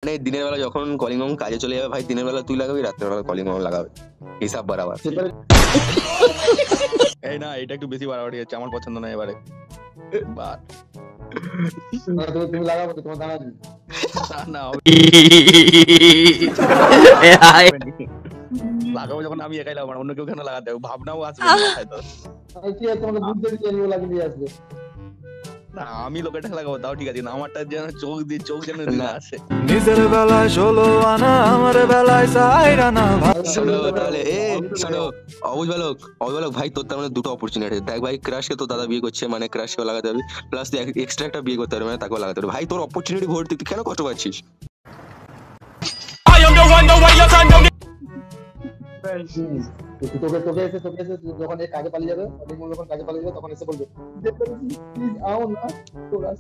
মানে দিনের বেলা যখন কলিং বেল কাজে চলে যাবে ভাই, দিনের বেলা তুই লাগাবি, রাত্রের বেলা কলিং বেল লাগাবে, হিসাব বরাবর। এই না, এটা একটু বেশি বাড়াবাড়ি হচ্ছে, আমার পছন্দ না এবারে। তুমি লাগাবো তো, তোমার দানা দিই। না লাগাবো যখন আমি একাই লাগাবো, অন্য কেউ কেন লাগাতে হবে, ভাবনাও আসবে মাথায় তো। কি আছে, তোমাকে বুঝতে দিয়ে লাগিয়ে দিয়ে আসবে। না আমি লোকেরটা লাগাবো তাও ঠিক আছে, না আমারটা যেন চোখ দিয়ে চোখ যেন না আসে। নিজের বেলায় 16 আনা, আমার বেলায় 4 আনা। শোনো তাহলে, শোনো অবুঝ বালক ভাই, তোর তার মানে দুটো অপরচুনিটি দেখ ভাই। ক্রাশকে তো দাদা বিয়ে করছে, মানে ক্রাশকেও লাগাতে হবে, প্লাস এক্সট্রা একটা বিয়ে করতে হবে, মানে তাকেও লাগাতে হবে। ভাই তোর অপরচুনিটি ভর্তি, তুই কেন কষ্ট পাচ্ছিস? তোকে এসে যখন কাজে পালিয়ে যাবে, যখন কাজে পালিয়ে যাবে তখন এসে বলবে প্লিজ আও না তোরা